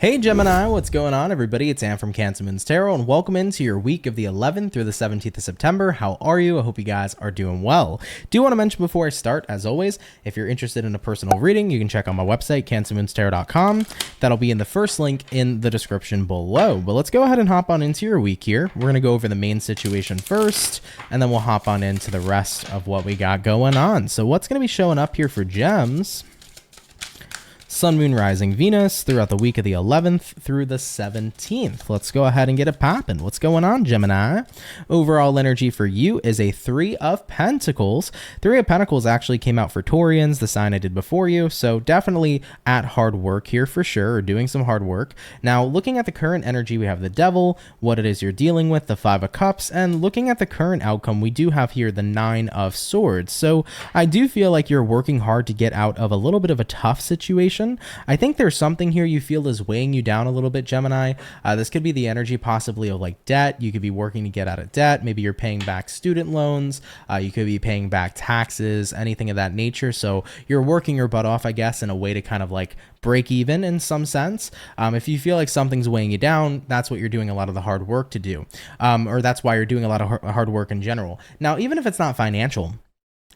Hey Gemini, what's going on everybody? It's Ann from CancerMoonsTarot and welcome into your week of the 11th through the 17th of September. How are you? I hope you guys are doing well. Do want to mention before I start, as always, if you're interested in a personal reading, you can check out my website, CancerMoonsTarot.com. That'll be in the first link in the description below. But let's go ahead and hop on into your week here. We're going to go over the main situation first, and then we'll hop on into the rest of what we got going on. So what's going to be showing up here for gems? Sun, Moon, Rising, Venus throughout the week of the 11th through the 17th. Let's go ahead and get it popping. What's going on, Gemini? Overall energy for you is a 3 of Pentacles. 3 of Pentacles actually came out for Taurians, the sign I did before you, so definitely at hard work here for sure, or doing some hard work. Now, looking at the current energy, we have the Devil, what it is you're dealing with, the 5 of Cups, and looking at the current outcome, we do have here the 9 of Swords. So I do feel like you're working hard to get out of a little bit of a tough situation. I think there's something here you feel is weighing you down a little bit, Gemini. This could be the energy possibly of like debt. You could be working to get out of debt. Maybe you're paying back student loans. You could be paying back taxes, anything of that nature. So you're working your butt off, I guess, in a way to kind of like break even in some sense. If you feel like something's weighing you down, that's what you're doing a lot of the hard work to do. Or that's why you're doing a lot of hard work in general. Now, even if it's not financial,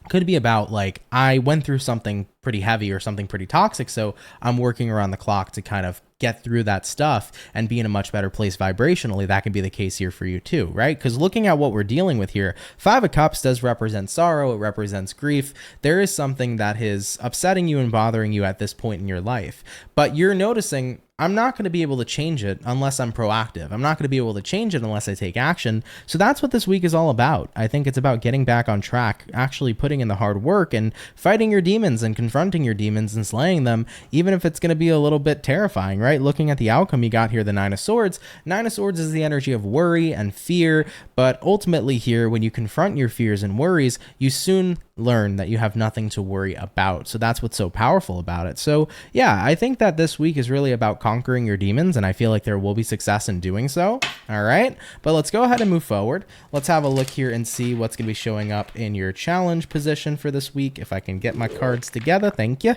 could be about like, I went through something pretty heavy or something pretty toxic, so I'm working around the clock to kind of get through that stuff and be in a much better place vibrationally. That can be the case here for you too, right? Because looking at what we're dealing with here, 5 of Cups does represent sorrow. It represents grief. There is something that is upsetting you and bothering you at this point in your life, but you're noticing, I'm not going to be able to change it unless I'm proactive. I'm not going to be able to change it unless I take action. So that's what this week is all about. I think it's about getting back on track, actually putting in the hard work and fighting your demons and confronting your demons and slaying them, even if it's going to be a little bit terrifying, right? Looking at the outcome, you got here the 9 of Swords. 9 of Swords is the energy of worry and fear, but ultimately here, when you confront your fears and worries, you soon learn that you have nothing to worry about. So that's what's so powerful about it. So yeah, I think that this week is really about conquering your demons, and I feel like there will be success in doing so. All right, but let's go ahead and move forward. Let's have a look here and see what's going to be showing up in your challenge position for this week. If I can get my cards together, thank you.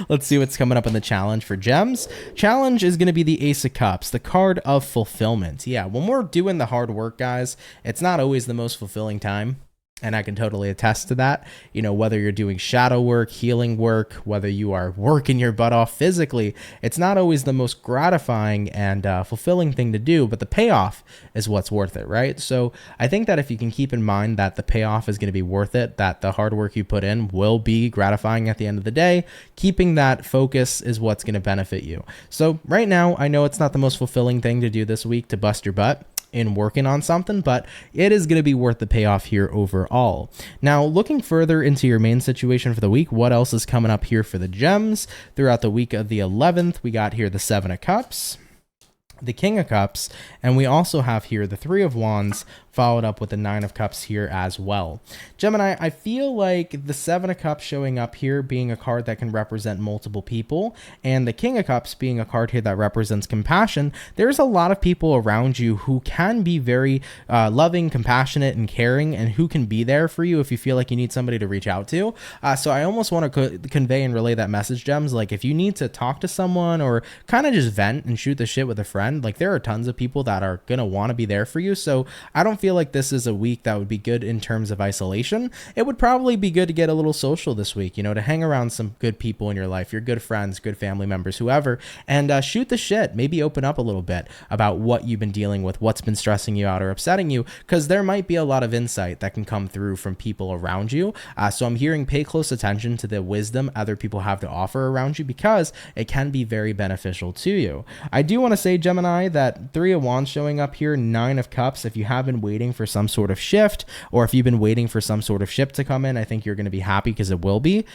Let's see what's coming up in the challenge for gems. Challenge is going to be the Ace of Cups, the card of fulfillment. Yeah, when we're doing the hard work, guys, it's not always the most fulfilling time. And I can totally attest to that. You know, whether you're doing shadow work, healing work, whether you are working your butt off physically, it's not always the most gratifying and fulfilling thing to do, but the payoff is what's worth it, right? So I think that if you can keep in mind that the payoff is going to be worth it, that the hard work you put in will be gratifying at the end of the day, keeping that focus is what's going to benefit you. So right now, I know it's not the most fulfilling thing to do this week to bust your butt in working on something, but it is going to be worth the payoff here overall. Now, looking further into your main situation for the week, what else is coming up here for the gems? Throughout the week of the 11th, we got here the 7 of Cups, the King of Cups, and we also have here the 3 of Wands, followed up with the 9 of Cups here as well. Gemini, I feel like the 7 of Cups showing up here being a card that can represent multiple people, and the King of Cups being a card here that represents compassion. There's a lot of people around you who can be very loving, compassionate, and caring, and who can be there for you if you feel like you need somebody to reach out to. So I almost want to convey and relay that message, Gems. Like, if you need to talk to someone or kind of just vent and shoot the shit with a friend, like, there are tons of people that are going to want to be there for you. So I don't feel like this is a week that would be good in terms of isolation. It would probably be good to get a little social this week, you know, to hang around some good people in your life, your good friends, good family members, whoever, and shoot the shit. Maybe open up a little bit about what you've been dealing with, what's been stressing you out or upsetting you, because there might be a lot of insight that can come through from people around you. So I'm hearing pay close attention to the wisdom other people have to offer around you, because it can be very beneficial to you. I do want to say, Gemini, that 3 of Wands showing up here, 9 of Cups, if you have been waiting for some sort of shift, or if you've been waiting for some sort of ship to come in, I think you're going to be happy, because it will be.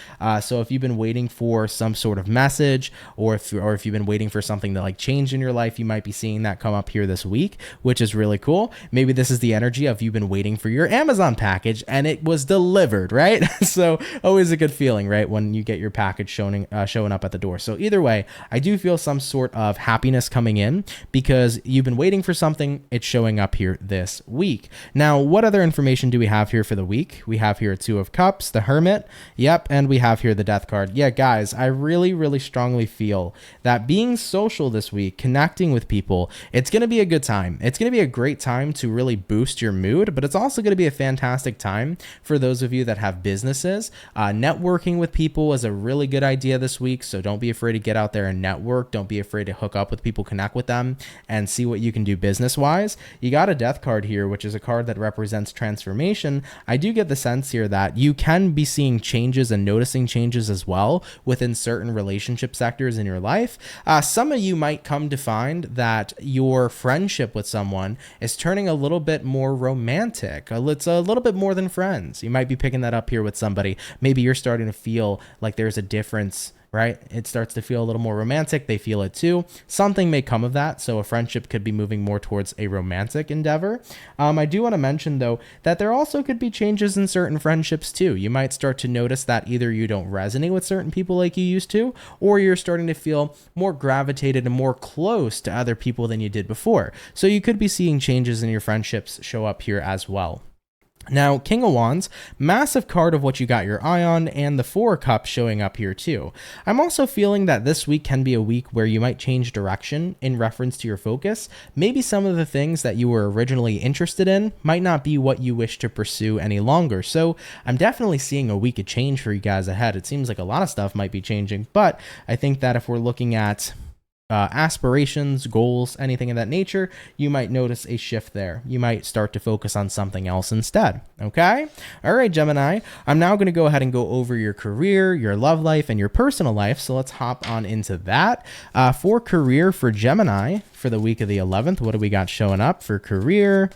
So if you've been waiting for some sort of message, or if you've been waiting for something to like change in your life, you might be seeing that come up here this week, which is really cool. Maybe this is the energy of you've been waiting for your Amazon package and it was delivered, right? So always a good feeling, right, when you get your package showing up at the door. So either way, I do feel some sort of happiness coming in. because you've been waiting for something. It's showing up here this week. Now, what other information do we have here for the week? We have here a Two of Cups, the Hermit. Yep. And we have here the Death card. Yeah, guys, I really, really strongly feel that being social this week, connecting with people, it's going to be a good time. It's going to be a great time to really boost your mood, but it's also going to be a fantastic time for those of you that have businesses. Networking with people is a really good idea this week. So don't be afraid to get out there and network. Don't be afraid to hook up with people, connect with them, and see what you can do business wise. You got a Death card here, which is a card that represents transformation. I do get the sense here that you can be seeing changes and noticing changes as well within certain relationship sectors in your life. Some of you might come to find that your friendship with someone is turning a little bit more romantic. It's a little bit more than friends. You might be picking that up here with somebody. Maybe you're starting to feel like there's a difference, right? It starts to feel a little more romantic. They feel it too. Something may come of that. So a friendship could be moving more towards a romantic endeavor. I do want to mention though, that there also could be changes in certain friendships too. You might start to notice that either you don't resonate with certain people like you used to, or you're starting to feel more gravitated and more close to other people than you did before. So you could be seeing changes in your friendships show up here as well. Now, King of Wands, massive card of what you got your eye on, and the Four of Cups showing up here too. I'm also feeling that this week can be a week where you might change direction in reference to your focus. Maybe some of the things that you were originally interested in might not be what you wish to pursue any longer. So I'm definitely seeing a week of change for you guys ahead. It seems like a lot of stuff might be changing, but I think that if we're looking at aspirations, goals, anything of that nature, you might notice a shift there. You might start to focus on something else instead. Okay. All right, Gemini, I'm now going to go ahead and go over your career, your love life, and your personal life. So let's hop on into that. For career for Gemini for the week of the 11th, what do we got showing up for career?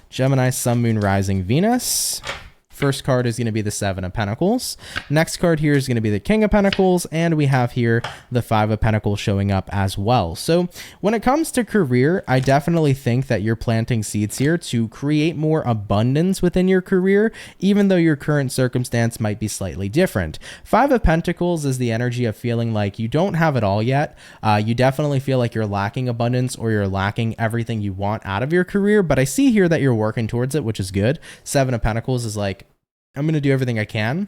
Gemini, Sun, Moon, Rising, Venus. First card is going to be the Seven of Pentacles. Next card here is going to be the King of Pentacles, and we have here the Five of Pentacles showing up as well. So when it comes to career, I definitely think that you're planting seeds here to create more abundance within your career, even though your current circumstance might be slightly different. Five of Pentacles is the energy of feeling like you don't have it all yet. You definitely feel like you're lacking abundance, or you're lacking everything you want out of your career, but I see here that you're working towards it, which is good. Seven of Pentacles is like, I'm going to do everything I can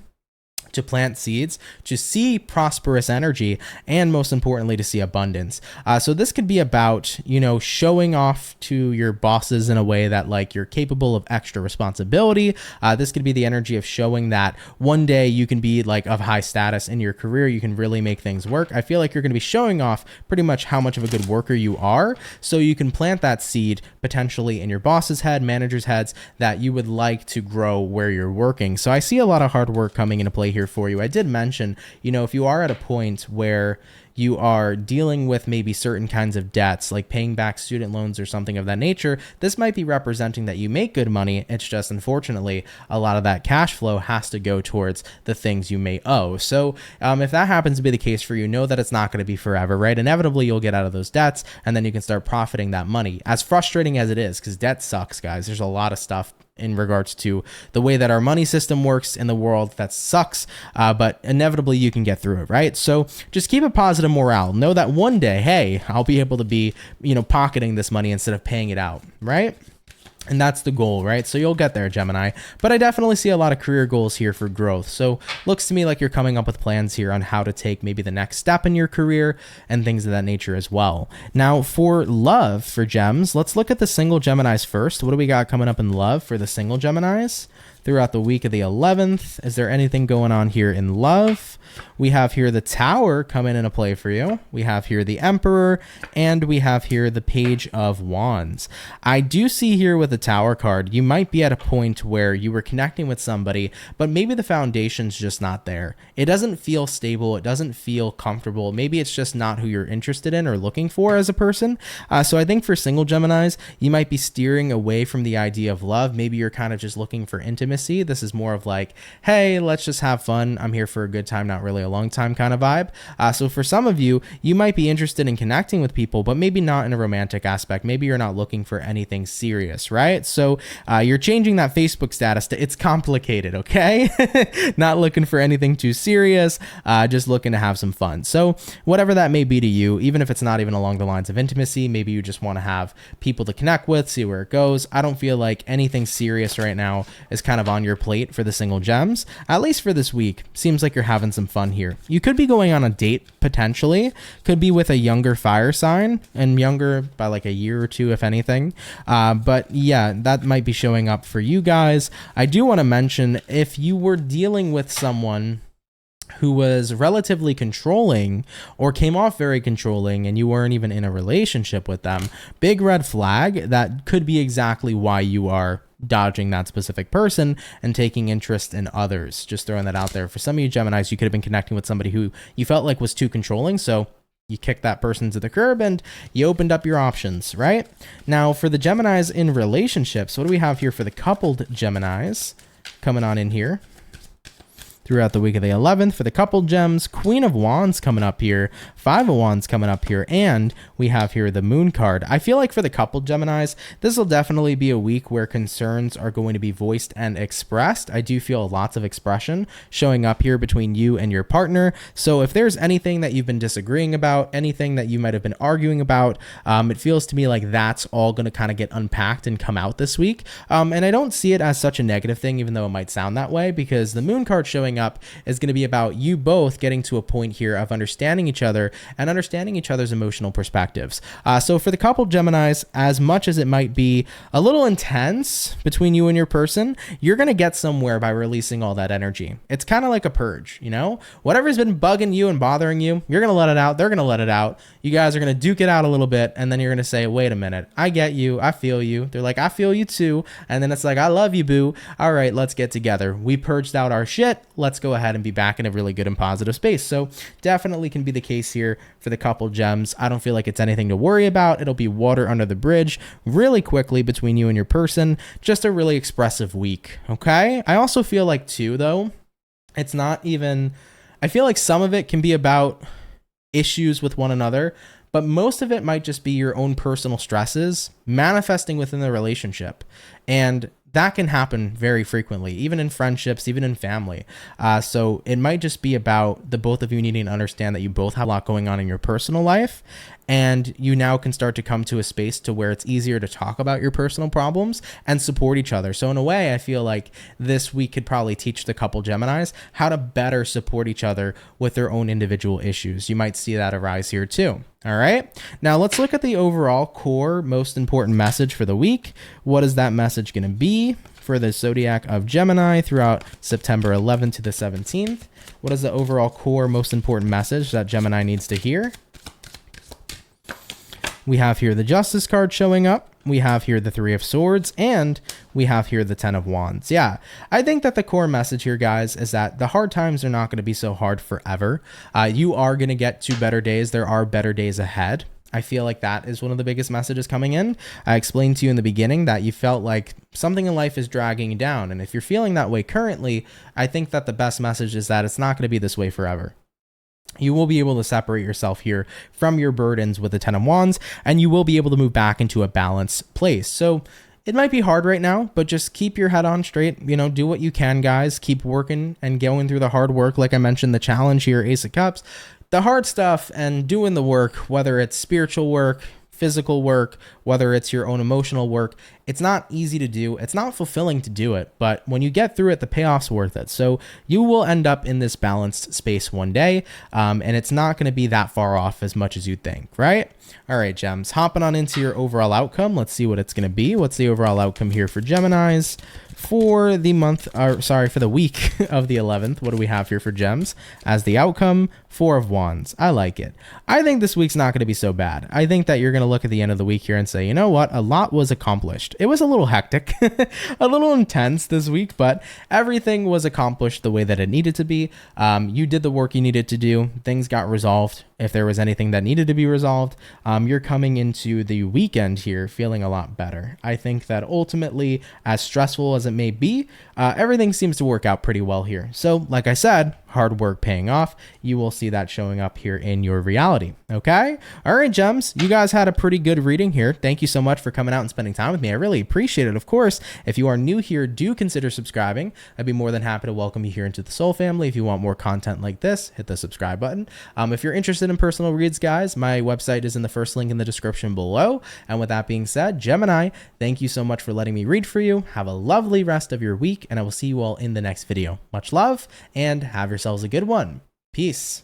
to plant seeds, to see prosperous energy, and most importantly, to see abundance. So this could be about, showing off to your bosses in a way that like you're capable of extra responsibility. This could be the energy of showing that one day you can be like of high status in your career. You can really make things work. I feel like you're going to be showing off pretty much how much of a good worker you are. So you can plant that seed potentially in your boss's head, manager's heads, that you would like to grow where you're working. So I see a lot of hard work coming into play here for you. I did mention, if you are at a point where you are dealing with maybe certain kinds of debts, like paying back student loans or something of that nature, this might be representing that you make good money. It's just, unfortunately, a lot of that cash flow has to go towards the things you may owe. So if that happens to be the case for you, know that it's not going to be forever, right? Inevitably, you'll get out of those debts, and then you can start profiting that money. As frustrating as it is, because debt sucks, guys. There's a lot of stuff in regards to the way that our money system works in the world that sucks, but inevitably you can get through it, right? So just keep a positive morale. Know that one day, hey, I'll be able to be, pocketing this money instead of paying it out, right? And that's the goal, right? So you'll get there, Gemini. But I definitely see a lot of career goals here for growth. So looks to me like you're coming up with plans here on how to take maybe the next step in your career and things of that nature as well. Now for love for Gems, let's look at the single Geminis first. What do we got coming up in love for the single Geminis throughout the week of the 11th? Is there anything going on here in love? We have here the Tower coming into play for you. We have here the Emperor, and we have here the Page of Wands. I do see here with the Tower card, you might be at a point where you were connecting with somebody, but maybe the foundation's just not there. It doesn't feel stable. It doesn't feel comfortable. Maybe it's just not who you're interested in or looking for as a person. So I think for single Geminis, you might be steering away from the idea of love. Maybe you're kind of just looking for intimacy intimacy. This is more of like, hey, let's just have fun. I'm here for a good time, not really a long time kind of vibe. So for some of you, you might be interested in connecting with people, but maybe not in a romantic aspect. Maybe you're not looking for anything serious, right? So you're changing that Facebook status to it's complicated, okay? Not looking for anything too serious, just looking to have some fun. So whatever that may be to you, even if it's not even along the lines of intimacy, maybe you just want to have people to connect with, see where it goes. I don't feel like anything serious right now is kind of on your plate for the single gems, at least for this week. Seems like you're having some fun here. You could be going on a date potentially, could be with a younger fire sign, and younger by like a year or two, if anything. But yeah, that might be showing up for you guys. I do want to mention, if you were dealing with someone who was relatively controlling or came off very controlling and you weren't even in a relationship with them, big red flag. That could be exactly why you are dodging that specific person and taking interest in others. Just throwing that out there. For some of you Geminis, you could have been connecting with somebody who you felt like was too controlling, so you kicked that person to the curb and you opened up your options, right? Now for the Geminis in relationships, what do we have here for the coupled Geminis coming on in here throughout the week of the 11th? For the coupled gems, Queen of Wands coming up here, Five of Wands coming up here, and we have here the Moon card. I feel like for the coupled Geminis, this will definitely be a week where concerns are going to be voiced and expressed. I do feel lots of expression showing up here between you and your partner. So if there's anything that you've been disagreeing about, anything that you might have been arguing about, it feels to me like that's all going to kind of get unpacked and come out this week. And I don't see it as such a negative thing, even though it might sound that way, because the Moon card showing up is going to be about you both getting to a point here of understanding each other and understanding each other's emotional perspectives. So for the couple Geminis, as much as it might be a little intense between you and your person, you're going to get somewhere by releasing all that energy. It's kind of like a purge, you know? Whatever's been bugging you and bothering you, you're going to let it out. They're going to let it out. You guys are going to duke it out a little bit, and then you're going to say, wait a minute, I get you. I feel you. They're like, I feel you too. And then it's like, I love you, boo. All right, let's get together. We purged out our shit. Let's go ahead and be back in a really good and positive space. So definitely can be the case here for the couple gems. I don't feel like it's anything to worry about. It'll be water under the bridge really quickly between you and your person. Just a really expressive week. Okay. I also feel like too, though, it's not even, I feel like some of it can be about issues with one another, but most of it might just be your own personal stresses manifesting within the relationship. And that can happen very frequently, even in friendships, even in family. So it might just be about the both of you needing to understand that you both have a lot going on in your personal life, and you now can start to come to a space to where it's easier to talk about your personal problems and support each other. So in a way, I feel like this week could probably teach the couple Geminis how to better support each other with their own individual issues. You might see that arise here too. All right. Now let's look at the overall core, most important message for the week. What is that message going to be for the zodiac of Gemini throughout September 11th to the 17th? What is the overall core, most important message that Gemini needs to hear? We have here the Justice card showing up. We have here the Three of Swords, and we have here the Ten of Wands. Yeah, I think that the core message here, guys, is that the hard times are not going to be so hard forever. You are going to get to better days. There are better days ahead. I feel like that is one of the biggest messages coming in. I explained to you in the beginning that you felt like something in life is dragging you down. And if you're feeling that way currently, I think that the best message is that it's not going to be this way forever. You will be able to separate yourself here from your burdens with the Ten of Wands, and you will be able to move back into a balanced place. So it might be hard right now, but just keep your head on straight. You know, do what you can, guys. Keep working and going through the hard work. Like I mentioned, the challenge here, Ace of Cups, the hard stuff and doing the work, whether it's spiritual work, physical work, whether it's your own emotional work, it's not easy to do. It's not fulfilling to do it, but when you get through it, the payoff's worth it. So you will end up in this balanced space one day, and it's not going to be that far off as much as you think, right? All right, Gems, hopping on into your overall outcome. Let's see what it's going to be. What's the overall outcome here for Geminis for the month, or sorry, for the week of the 11th? What do we have here for Gems as the outcome Four of Wands. I like it. I think this week's not going to be so bad. I think that you're going to look at the end of the week here and say, you know what? A lot was accomplished. It was a little hectic, a little intense this week, but everything was accomplished the way that it needed to be. You did the work you needed to do. Things got resolved. If there was anything that needed to be resolved, you're coming into the weekend here feeling a lot better. I think that ultimately, as stressful as it may be, everything seems to work out pretty well here. So like I said, hard work paying off. You will see that showing up here in your reality. Okay. All right, gems, you guys had a pretty good reading here. Thank you so much for coming out and spending time with me. I really appreciate it. Of course, if you are new here, do consider subscribing. I'd be more than happy to welcome you here into the Soul family. If you want more content like this, hit the subscribe button. If you're interested in personal reads, guys, my website is in the first link in the description below. And with that being said, Gemini, thank you so much for letting me read for you. Have a lovely rest of your week, and I will see you all in the next video. Much love, and have yourselves a good one. Peace.